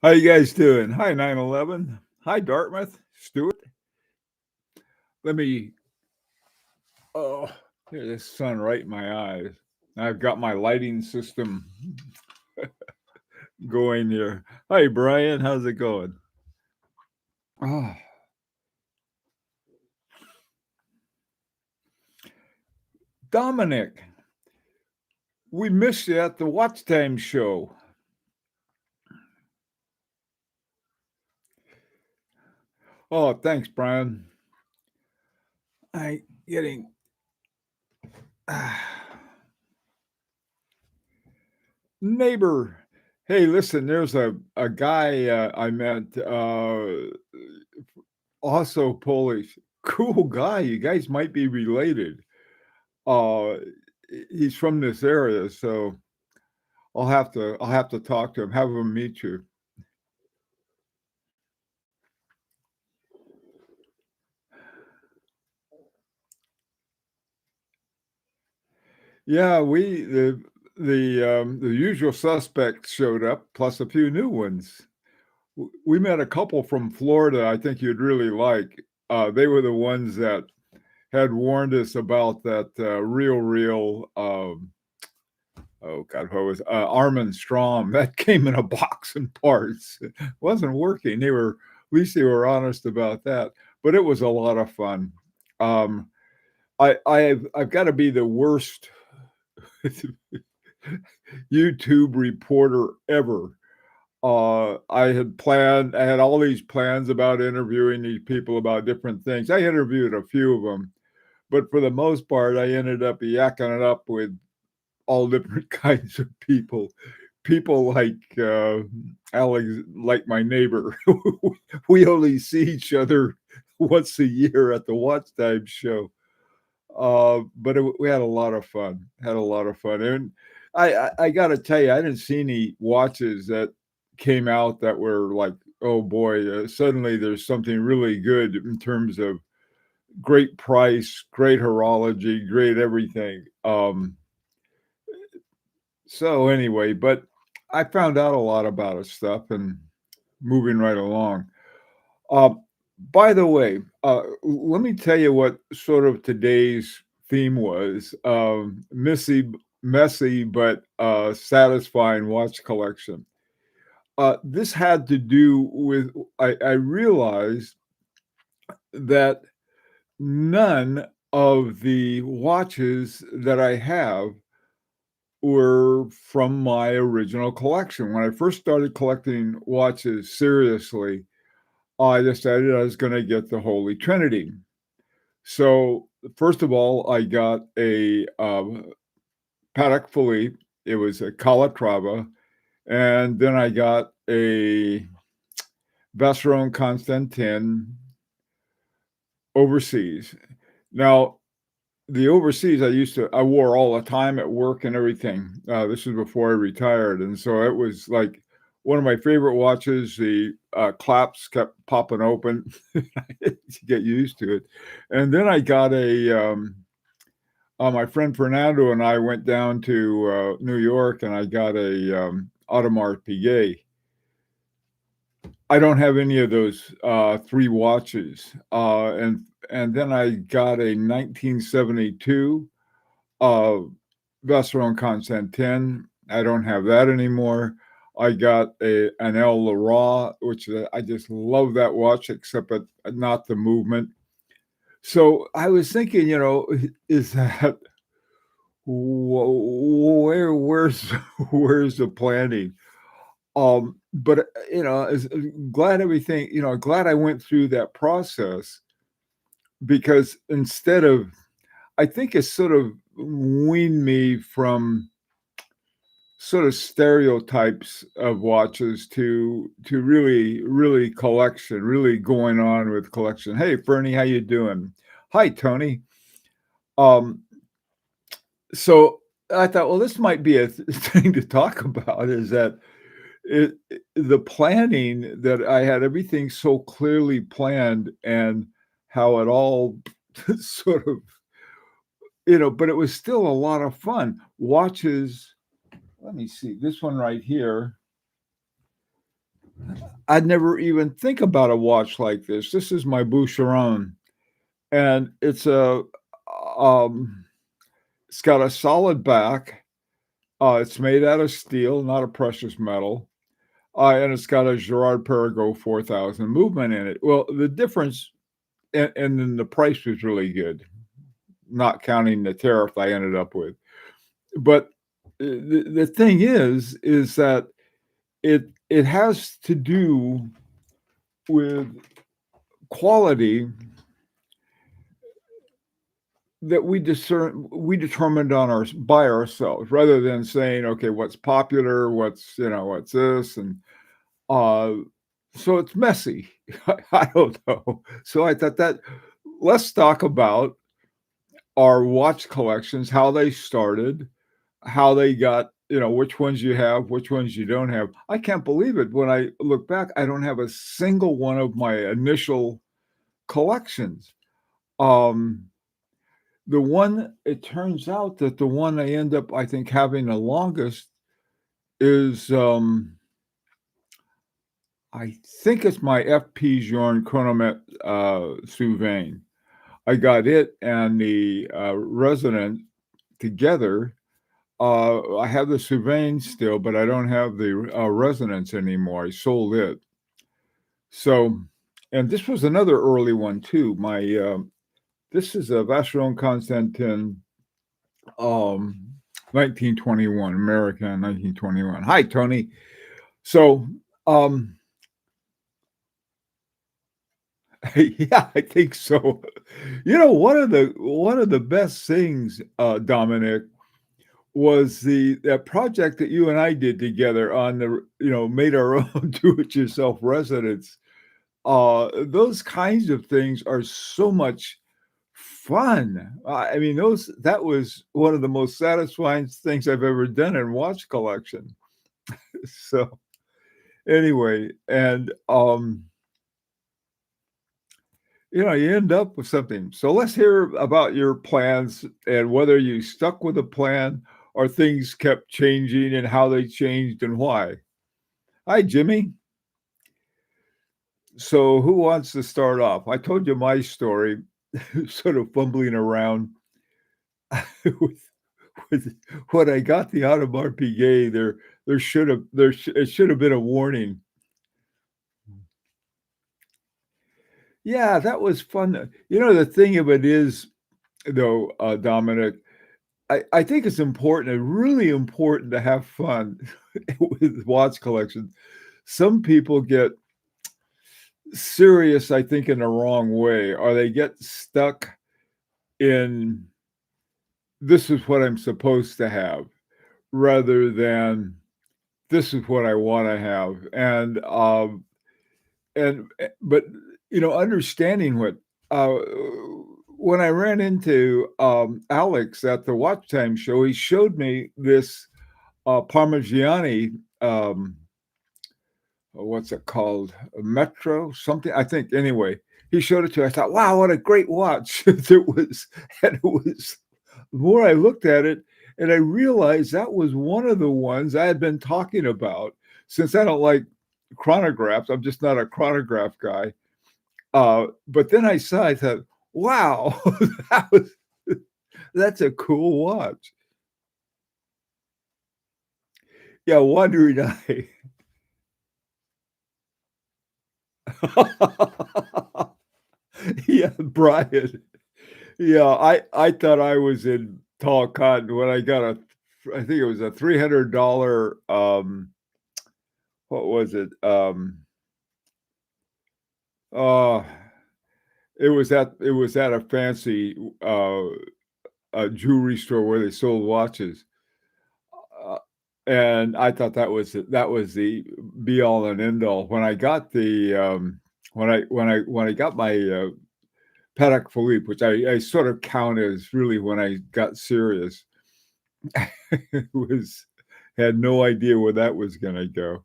How you guys doing? Hi, 911. Hi, Dartmouth. Stuart. Let me, oh, here's the sun right in my eyes. I've got my lighting system going here. Hi, Brian. How's it going? Oh, Dominic, we missed you at the Watchtime show. Oh, thanks, Brian. I getting. Neighbor. Hey, listen, there's a guy I met, also Polish. Cool guy. You guys might be related. Uh, he's from this area, so I'll have to talk to him, have him meet you. Yeah, the usual suspects showed up, plus a few new ones. We met a couple from Florida. I think you'd really like. They were the ones that had warned us about that real. Oh God, what was Armin Strom? That came in a box and parts. It wasn't working. At least they were honest about that. But it was a lot of fun. Um, I've got to be the worst YouTube reporter ever. I had all these plans about interviewing these people about different things. I interviewed a few of them, but for the most part, I ended up yakking it up with all different kinds of people. People like Alex, like my neighbor. We only see each other once a year at the Watchtime show. But we had a lot of fun. Had a lot of fun, and I got to tell you, I didn't see any watches that came out that were like, oh boy, suddenly there's something really good in terms of great price, great horology, great everything. So anyway, but I found out a lot about his stuff and moving right along. Uh, by the way, let me tell you what sort of today's theme was. Messy, but satisfying watch collection. This had to do with, I realized that none of the watches that I have were from my original collection. When I first started collecting watches seriously, I decided I was going to get the Holy Trinity. So, first of all, I got a Patek Philippe. It was a Calatrava. And then I got a Vacheron Constantin overseas. Now, the overseas I wore all the time at work and everything. This was before I retired, and so it was like one of my favorite watches. The claps kept popping open. To get used to it, and then I got my friend Fernando and I went down to New York, and I got a Audemars Piguet. I don't have any of those three watches, and then I got a 1972 uh, Vacheron Constantin. I don't have that anymore. I got an El Leroy, which I just love that watch, except not the movement. So I was thinking, is that where's where's the planning? But glad everything, glad I went through that process because instead of, I think it sort of weaned me from sort of stereotypes of watches to really collection, really going on with collection. Hey, Fernie, how you doing? Hi, Tony. Um, so I thought, well, this might be a thing to talk about. Is that the planning that I had everything so clearly planned and how it all sort of, but it was still a lot of fun. Watches, let me see, this one right here. I'd never even think about a watch like this. This is my Boucheron, and um, it's got a solid back. It's made out of steel, not a precious metal. And it's got a Girard-Perregaux 4000 movement in it. Well, the difference, and then the price was really good, not counting the tariff I ended up with. But the thing is that it has to do with quality that we determined on our by ourselves, rather than saying, okay, what's popular, what's this, and uh so it's messy. I don't know. So I thought that let's talk about our watch collections, how they started, how they got, which ones you have, which ones you don't have. I can't believe it. When I look back, I don't have a single one of my initial collections. Um, the one, it turns out that the one I end up, I think, having the longest is, I think it's my FP Journe Chronomet Souvain. I got it and the Resonant together. I have the Sylvain still, but I don't have the Resonance anymore. I sold it. So, and this was another early one too. This is a Vacheron Constantin, 1921, American 1921. Hi, Tony. So, um, yeah, I think so. One of the best things, Dominic, was the that project that you and I did together on made our own do-it-yourself residence. Those kinds of things are so much fun. I mean, those that was one of the most satisfying things I've ever done in watch collection. So anyway, and you end up with something. So let's hear about your plans and whether you stuck with a plan or things kept changing and how they changed and why. Hi, Jimmy. So who wants to start off? I told you my story, sort of fumbling around with, with when I got the Audemars Piguet. It should have been a warning. Yeah, that was fun. The thing of it is, though, Dominic, I think it's important and really important to have fun with watch collections. Some people get serious, I think, in the wrong way, or they get stuck in this is what I'm supposed to have rather than this is what I want to have. But understanding what uh, when I ran into Alex at the Watchtime show, he showed me this Parmigiani. What's it called? A Metro something, I think. Anyway, he showed it to me. I thought, wow, what a great watch. It was the more I looked at it, and I realized that was one of the ones I had been talking about. Since I don't like chronographs, I'm just not a chronograph guy. But then I thought, wow, that's a cool watch. Yeah, Wandering Eye. Yeah, Brian. Yeah, I thought I was in tall cotton when I got I think it was a $300, what was it? Uh, it was at a fancy, a jewelry store where they sold watches. Uh, and I thought that was the be all and end all. When I got the, when I got my, Patek Philippe, which I sort of count as really when I got serious, was had no idea where that was gonna go.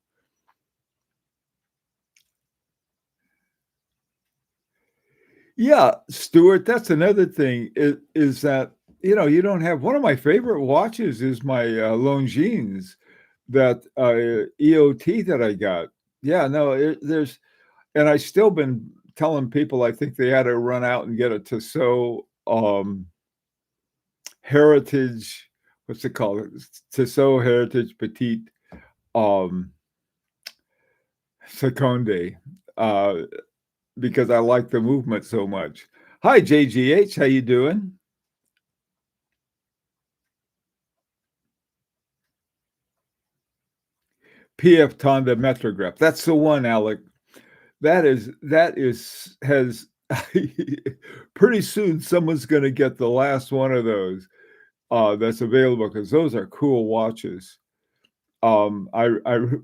Yeah, Stuart, that's another thing is that, you don't have one of my favorite watches is my, Longines, that, EOT that I got. Yeah, no, there's and I still been telling people I think they ought to run out and get a Tissot, Heritage, what's it called? Tissot Heritage Petite, um, Seconde, uh, because I like the movement so much. Hi, JGH, how you doing? PF Tonda Metrograph. That's the one, Alec. That is has pretty soon someone's gonna get the last one of those, that's available because those are cool watches. I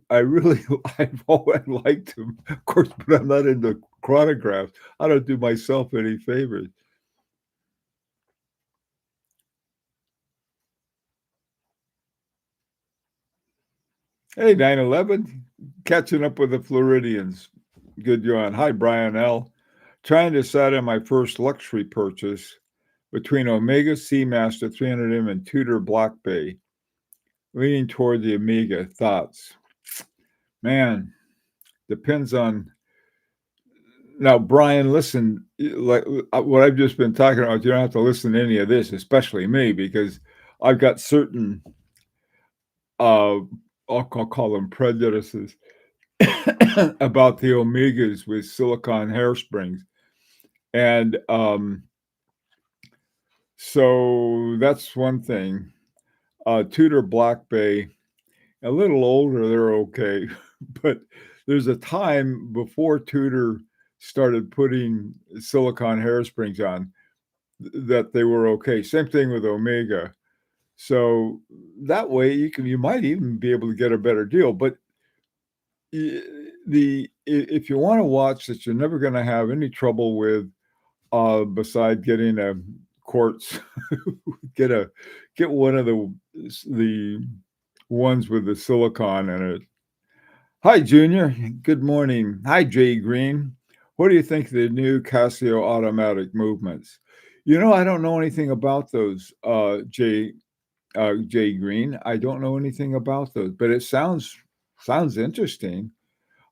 really I've always liked them, of course, but I'm not into chronographs. I don't do myself any favors. Hey, 9/11, catching up with the Floridians. Good you're on. Hi, Brian L. Trying to decide on my first luxury purchase between Omega Seamaster 300M and Tudor Black Bay. Leaning toward the Omega. Thoughts? Man, depends on. Now, Brian, listen, like what I've just been talking about, you don't have to listen to any of this, especially me, because I've got certain, uh, I'll call them prejudices about the Omegas with silicon hairsprings. And so that's one thing. Tudor Black Bay, a little older, they're okay. But there's a time before Tudor started putting silicon hairsprings on that they were okay. Same thing with Omega. So that way you might even be able to get a better deal. But if you want to watch that you're never going to have any trouble with, beside getting a quartz, get a get one of the ones with the silicon in it. Hi, Junior. Good morning. Hi, Jay Green. What do you think of the new Casio automatic movements? I don't know anything about those, Jay Green. I don't know anything about those, but it sounds interesting.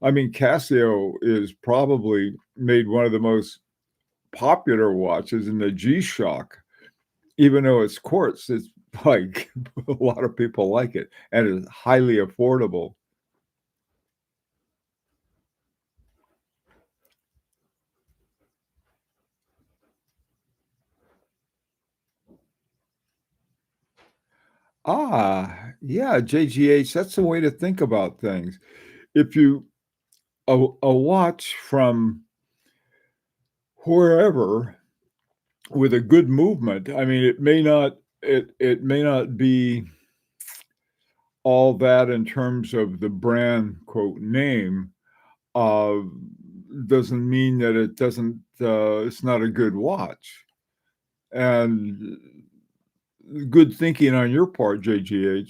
I mean, Casio is probably made one of the most popular watches in the G-Shock, even though it's quartz. It's like a lot of people like it, and it's highly affordable. Yeah, JGH, that's the way to think about things. If you a watch from wherever with a good movement, I mean, it may not be all that in terms of the brand quote name, uh, doesn't mean that it's not a good watch. And good thinking on your part, JGH.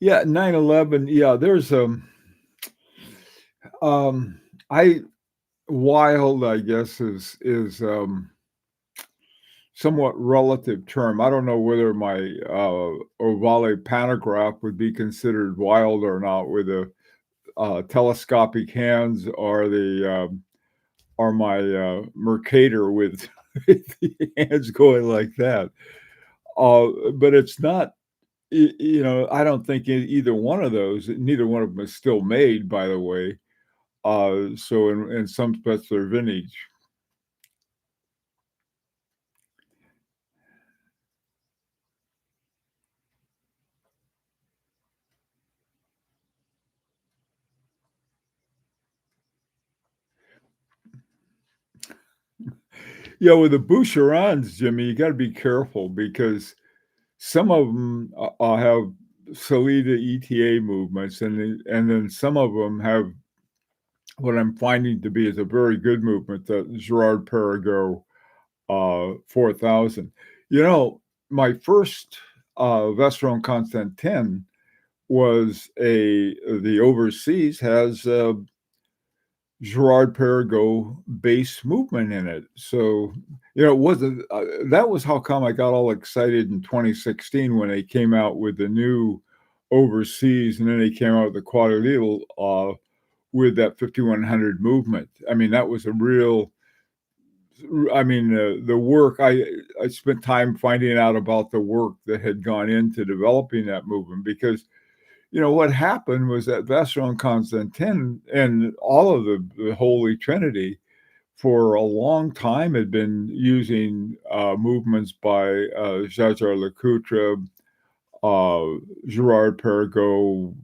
Yeah, 9/11. Yeah, there's I wild, I guess, is somewhat relative term. I don't know whether my Ovale pantograph would be considered wild or not with the telescopic hands, or my Mercator with the hands going like that. But it's not. I don't think either one of those. Neither one of them is still made, by the way. So in some respects, they're vintage. Yeah, with the Boucherons, Jimmy, you got to be careful because some of them have Salida ETA movements, and then some of them have what I'm finding to be is a very good movement, the Girard-Perregaux 4000. My first Vestron Constant 10 was the overseas has Girard-Perregaux bass movement in it. So, it wasn't that was how come I got all excited in 2016 when they came out with the new overseas, and then they came out with the quadrille, with that 5100 movement. I mean, that was a real I mean, the work I spent time finding out about the work that had gone into developing that movement because what happened was that Vacheron Constantin and all of the Holy Trinity for a long time had been using movements by Jaeger-LeCoultre, Girard-Perregaux,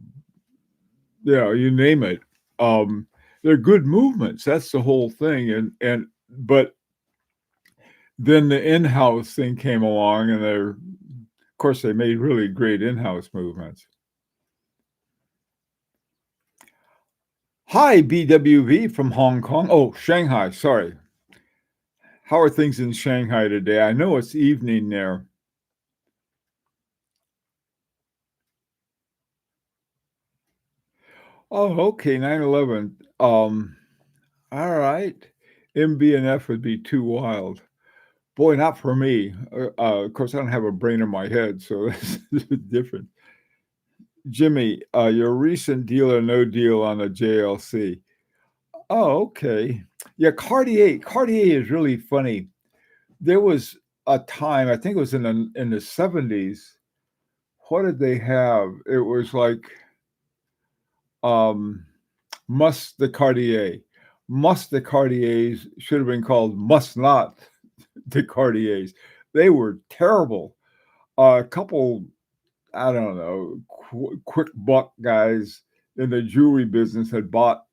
you name it. Um, they're good movements. That's the whole thing. But then the in-house thing came along, and of course, they made really great in-house movements. Hi, BWV from Hong Kong. Oh, Shanghai, sorry. How are things in Shanghai today? I know it's evening there. Oh, okay, 9/11. All right. MBNF would be too wild. Boy, not for me. Of course, I don't have a brain in my head, so this is different. Jimmy, your recent deal or no deal on the JLC. Oh, okay. Yeah, Cartier is really funny. There was a time, I think it was in the 70s. What did they have? It was like um Must the Cartier. Must the Cartiers should have been called Must Not the Cartiers. They were terrible. A couple, I don't know, quick buck guys in the jewelry business had bought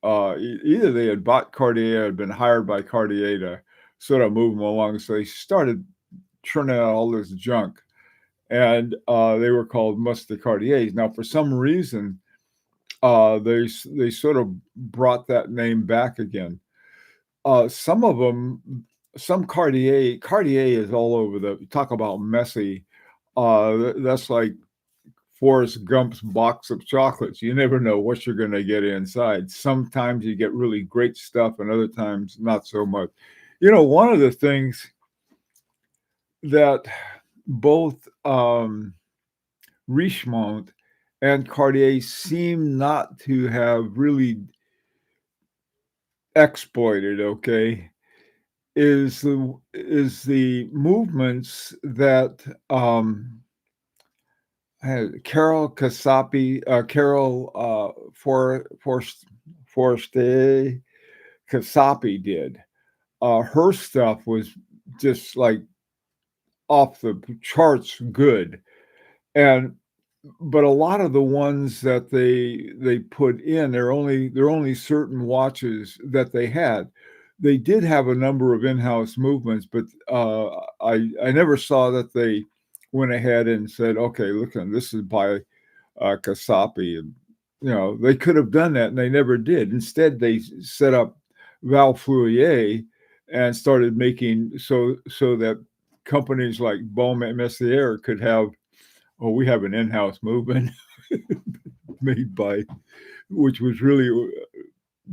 either they had bought Cartier or had been hired by Cartier to sort of move them along. So they started churning out all this junk, and they were called Must the Cartiers. Now, for some reason, they sort of brought that name back again. Some of them, some Cartier is all over the. Talk about messy. That's like Forrest Gump's box of chocolates. You never know what you're going to get inside. Sometimes you get really great stuff, and other times not so much. One of the things that both Richemont and Cartier seem not to have really exploited, okay, is the movements that Carol Kasapi, Carol Forestier Kasapi did. Her stuff was just like off the charts good, and but a lot of the ones that they put in, they're only certain watches that they had. They did have a number of in-house movements, but I never saw that they went ahead and said, okay, look, this is by Kasapi, and they could have done that, and they never did. Instead, they set up Val Fleurier and started making so that companies like Baume Messier could have, oh, we have an in-house movement made by, which was really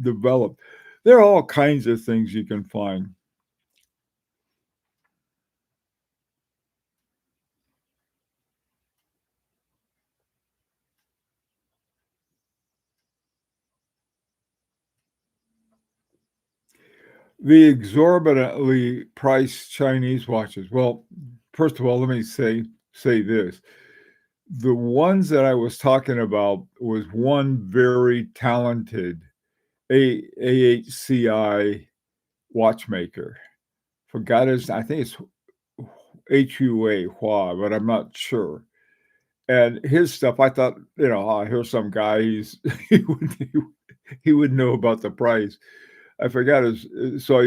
developed. There are all kinds of things you can find. The exorbitantly priced Chinese watches. Well, first of all, let me say this. The ones that I was talking about was one very talented AHCI watchmaker. Forgot his, I think it's Hua, but I'm not sure. And his stuff, I thought, here's some guy. He would he would know about the price. I forgot his. So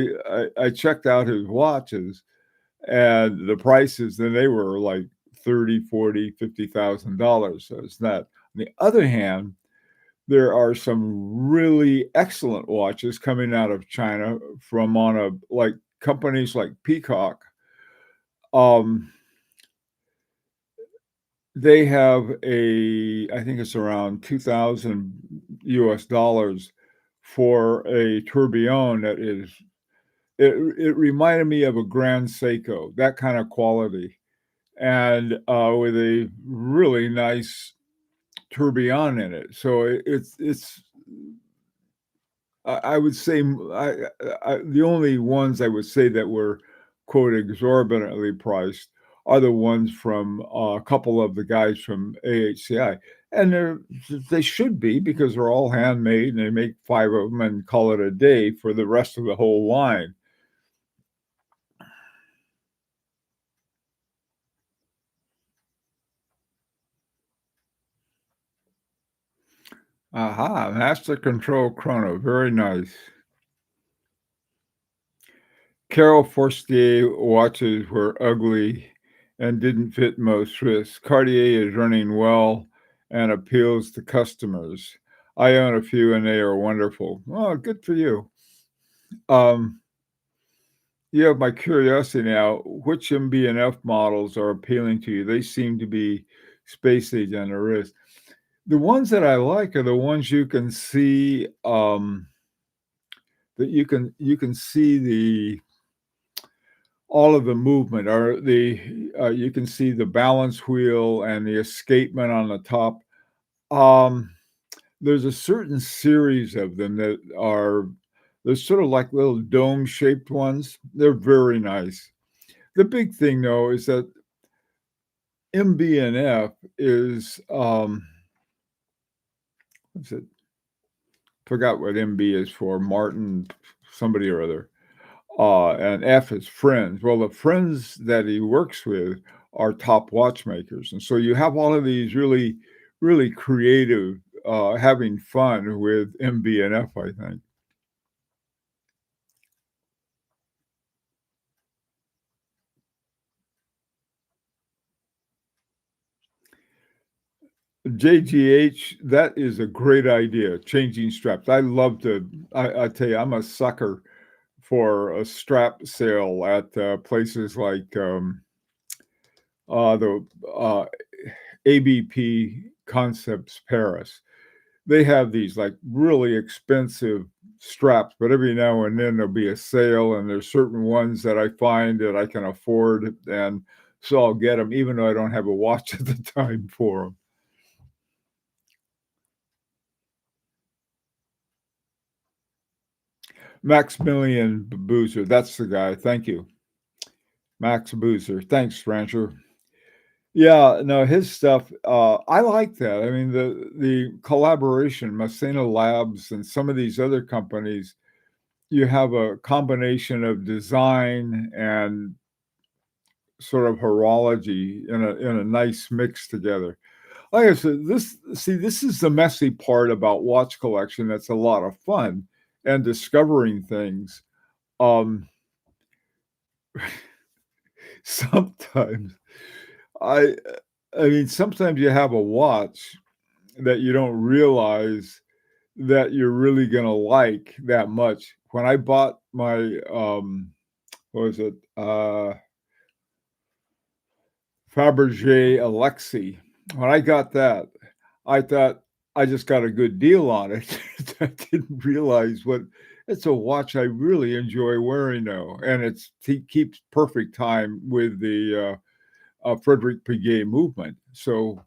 I checked out his watches and the prices. Then they were like 30, 40, $50,000. So it's not. On the other hand, there are some really excellent watches coming out of China from like companies like Peacock. Um, They have I think it's around 2,000 US dollars for a tourbillon that is it reminded me of a Grand Seiko, that kind of quality, and, with a really nice tourbillon in it. So it's I would say the only ones I would say that were, quote, "exorbitantly priced" are the ones from a couple of the guys from AHCI, and they should be because they're all handmade, and they make 5 of them and call it a day for the rest of the whole line. Aha, master control chrono, very nice. Carol Forestier watches were ugly and didn't fit most wrists. Cartier is running well and appeals to customers. I own a few and they are wonderful. Oh, good for you. Um, you have my curiosity now. Which MB&F models are appealing to you? They seem to be space age on the wrist. The ones that I like are the ones you can see that you can see the all of the movement or you can see the balance wheel and the escapement on the top. Um, there's a certain series of them that are they're sort of like little dome-shaped ones. They're very nice. The big thing, though, is that MB&F is, what's it? Forgot what MB is for, Martin somebody or other. And F is friends. Well, the friends that he works with are top watchmakers, and so you have all of these really, really creative, having fun with MB&F, I think. JGH, that is a great idea, changing straps. I love to I tell you, I'm a sucker for a strap sale at, places like, the, ABP Concepts Paris. They have these, like, really expensive straps, but every now and then there'll be a sale, and there's certain ones that I find that I can afford, and so I'll get them, even though I don't have a watch at the time for them. Maximilian Boozer, that's the guy, thank you. Max Boozer, thanks, Rancher. Yeah, no, his stuff, I like that. I mean, the collaboration, Messina Labs and some of these other companies, you have a combination of design and sort of horology in a nice mix together. Like I said, this is the messy part about watch collection that's a lot of fun and discovering things. Um, sometimes I I mean, sometimes you have a watch that you don't realize that you're really gonna like that much. When I bought my, what was it? Fabergé Alexi. When I got that, I thought I just got a good deal on it. I didn't realize what it's a watch I really enjoy wearing now, and it keeps perfect time with the, Frederic Piguet movement. So,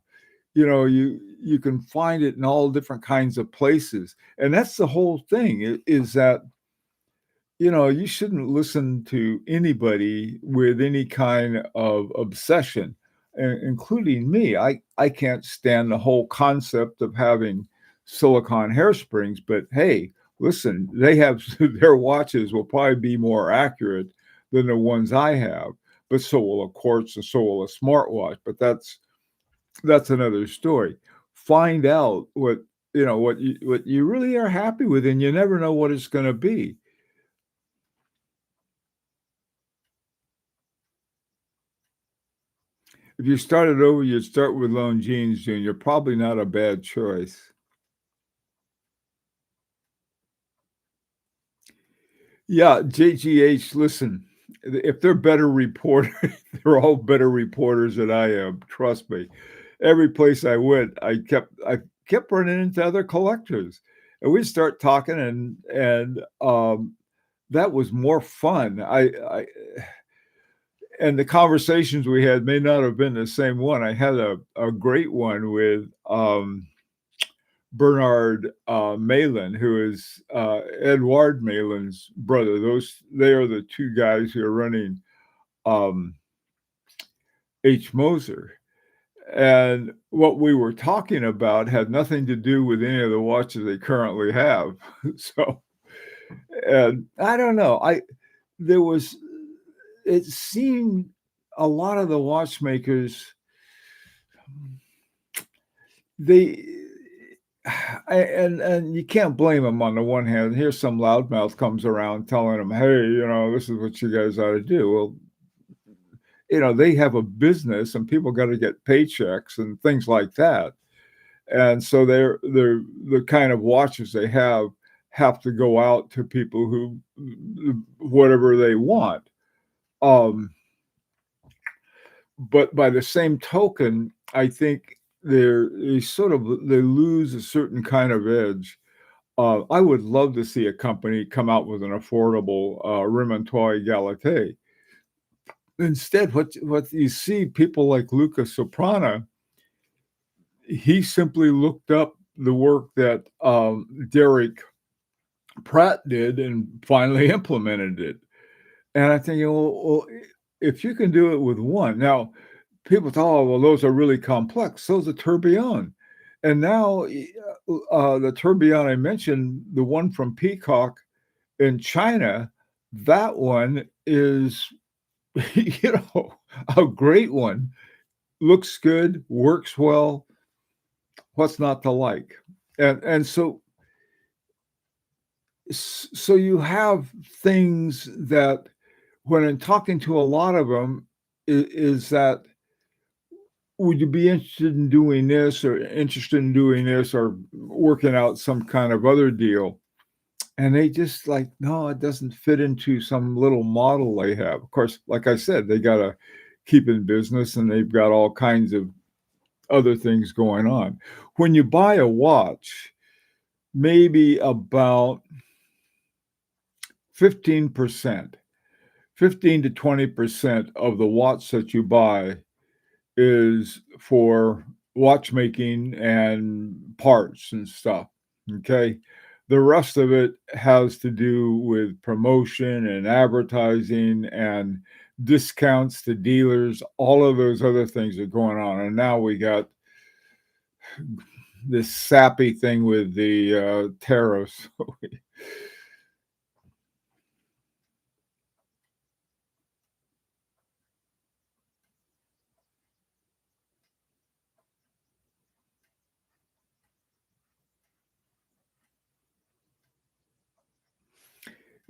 you can find it in all different kinds of places, and that's the whole thing is that you shouldn't listen to anybody with any kind of obsession, including me. I can't stand the whole concept of having silicone hairsprings, but hey, listen, they have their watches will probably be more accurate than the ones I have, but so will a quartz and so will a smartwatch. But that's another story. Find out what you really are happy with, and you never know what it's going to be. If you started over, you'd start with Longines, Junior. Probably not a bad choice. Yeah, JGH, listen, if they're better reporters, they're all better reporters than I am, trust me. Every place I went, I kept running into other collectors, and we'd start talking, that was more fun. I and the conversations we had may not have been the same one. I had a great one with, Bernard, Malin, who is, Edouard Malin's brother. They are the 2 guys who are running, um, H. Moser. And what we were talking about had nothing to do with any of the watches they currently have. So, and I don't know, I there was it seemed a lot of the watchmakers, they and you can't blame them on the one hand. Here's some loudmouth comes around telling them, "Hey, this is what you guys ought to do." Well, they have a business and people got to get paychecks and things like that. And so they're the kind of watches they have to go out to people who whatever they want. Um, but by the same token, I think they lose a certain kind of edge. I would love to see a company come out with an affordable Remontoy Galatea. Instead, what you see people like Luca Soprana, he simply looked up the work that Derek Pratt did and finally implemented it. And I think, well, if you can do it with one, now people thought, oh, well, those are really complex. So's a tourbillon. And now the tourbillon I mentioned, the one from Peacock in China, that one is, a great one. Looks good, works well. What's not to like? And so you have things that when I'm talking to a lot of them, is that would you be interested in doing this or interested in doing this or working out some kind of other deal? And they just like, no, it doesn't fit into some little model they have. Of course, like I said, they got to keep in business and they've got all kinds of other things going on. When you buy a watch, maybe about 15%, 15 to 20% of the watch that you buy is for watchmaking and parts and stuff. Okay. The rest of it has to do with promotion and advertising and discounts to dealers. All of those other things are going on. And now we got this sappy thing with the tariffs.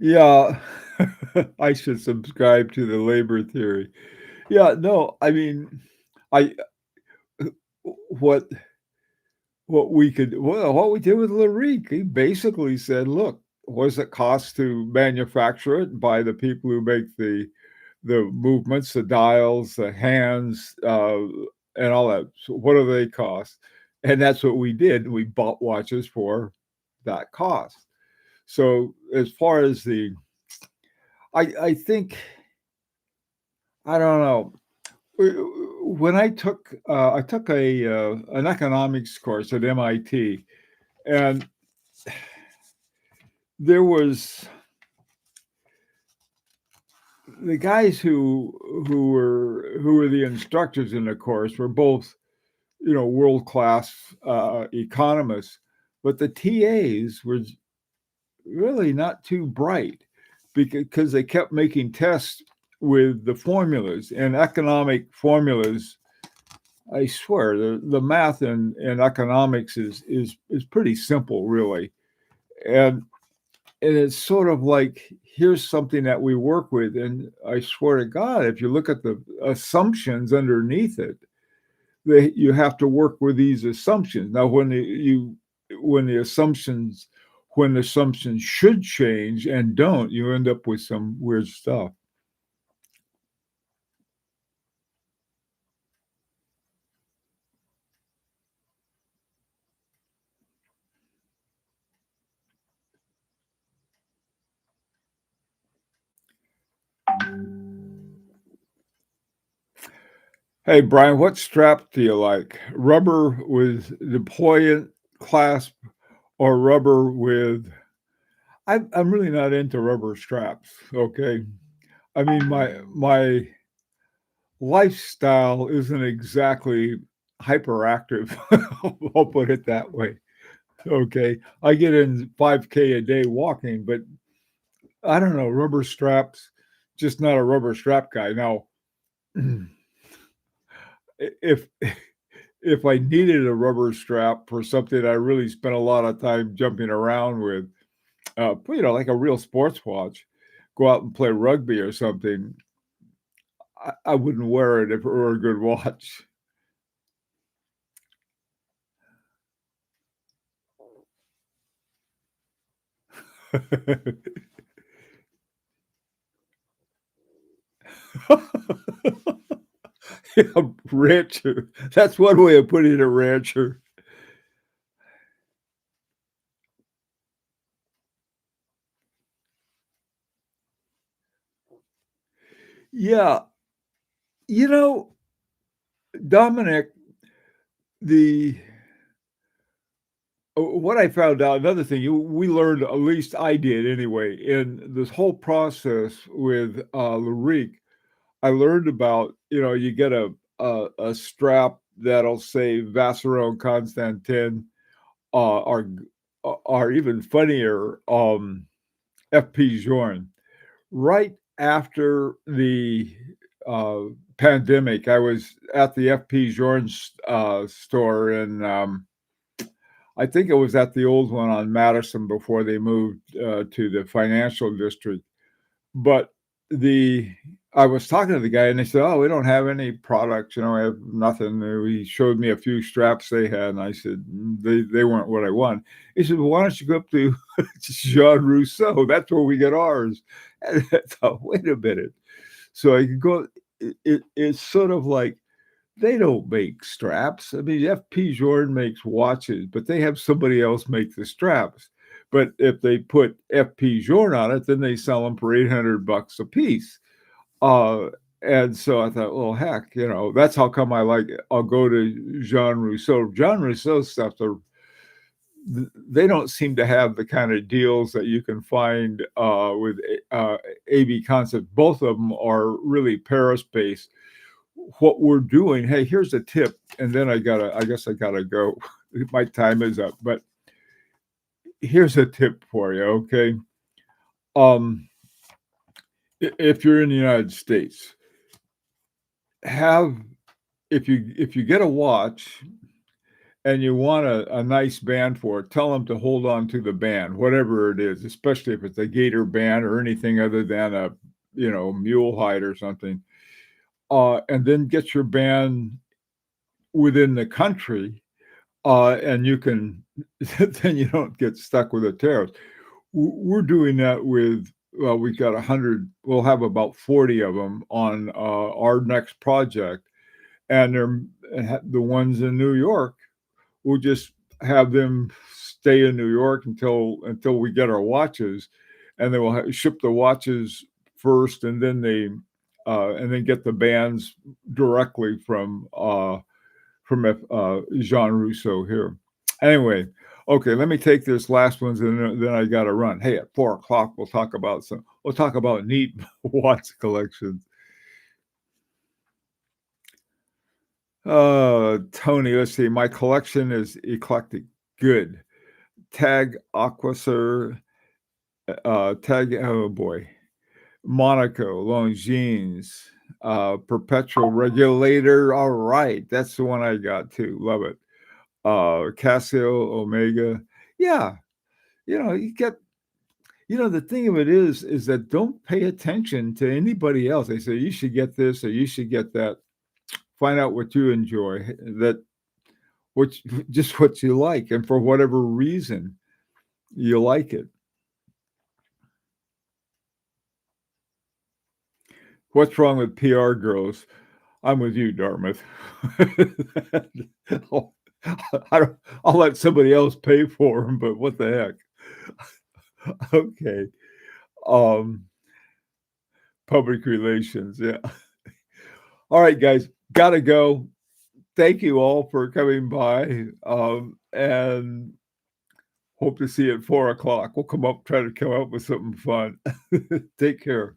Yeah, I should subscribe to the labor theory. Yeah, no, I mean, I what what we did with Larique, he basically said, "Look, what does it cost to manufacture it by the people who make the movements, the dials, the hands, and all that. So what do they cost?" And that's what we did. We bought watches for that cost. So as far as I think I don't know. When I took a an economics course at MIT, and there was the guys who were the instructors in the course were both world class economists, but the TAs were really not too bright because they kept making tests with the formulas and economic formulas. I swear the math in economics is pretty simple, really, and it's sort of like here's something that we work with, and I swear to God, if you look at the assumptions underneath it, you have to work with these assumptions. Now, when the assumptions when assumptions should change and don't, you end up with some weird stuff. Hey, Brian, what strap do you like? Rubber with deployant clasp or rubber with I'm really not into rubber straps, okay? I mean, my lifestyle isn't exactly hyperactive. I'll put it that way. Okay. I get in 5K a day walking, but I don't know, rubber straps, just not a rubber strap guy. Now, if if I needed a rubber strap for something I really spent a lot of time jumping around with, like a real sports watch, go out and play rugby or something, I wouldn't wear it if it were a good watch. Yeah, rancher. That's one way of putting it, rancher. Yeah, you know, Dominic, the what I found out, another thing we learned, at least I did anyway, in this whole process with Larique, I learned about, you get a strap that'll say Vacheron Constantin, or even funnier, FP Journe. Right after the uh, pandemic, I was at the FP Journe's store in, I think it was at the old one on Madison before they moved to the financial district. But the I was talking to the guy and they said, "Oh, we don't have any products. We have nothing." He showed me a few straps they had, and I said, They weren't what I want." He said, "Well, why don't you go up to Jean Rousseau? That's where we get ours." And I thought, wait a minute. So I could go. It's sort of like they don't make straps. I mean, FP Jordan makes watches, but they have somebody else make the straps. But if they put FP Jordan on it, then they sell them for $800 a piece. Uh, and so I thought, well, heck, that's how come I like it. I'll go to Jean Rousseau. Jean Rousseau stuff, they don't seem to have the kind of deals that you can find with AB Concept. Both of them are really Paris based. What we're doing, hey, here's a tip, and then I guess I gotta go. My time is up, but here's a tip for you, okay? Um, if you're in the United States, have if you get a watch and you want a nice band for it, tell them to hold on to the band, whatever it is, especially if it's a gator band or anything other than a mule hide or something. And then get your band within the country, and you can then you don't get stuck with the tariffs. We're doing that with well, we've got 100. We'll have about 40 of them on our next project, and they're the ones in New York. We'll just have them stay in New York until we get our watches, and then we'll ship the watches first, and then and then get the bands directly from Jean Rousseau here. Anyway, okay, let me take this last one, and then I got to run. Hey, at 4 o'clock, we'll talk about neat watch collections. Tony, let's see. My collection is eclectic. Good. Tag Aquasur, Tag. Oh boy, Monaco Longines, Perpetual Regulator. All right, that's the one I got too. Love it. Casio, Omega. Yeah, you get, the thing of it is that don't pay attention to anybody else. They say you should get this or you should get that. Find out what you enjoy, that which just what you like, and for whatever reason you like it. What's wrong with PR girls? I'm with you, Dartmouth. I'll, I'll let somebody else pay for them, but what the heck? Okay. Um, Public relations. Yeah. All right, guys. Gotta go. Thank you all for coming by, and hope to see you at 4 o'clock. We'll try to come up with something fun. Take care.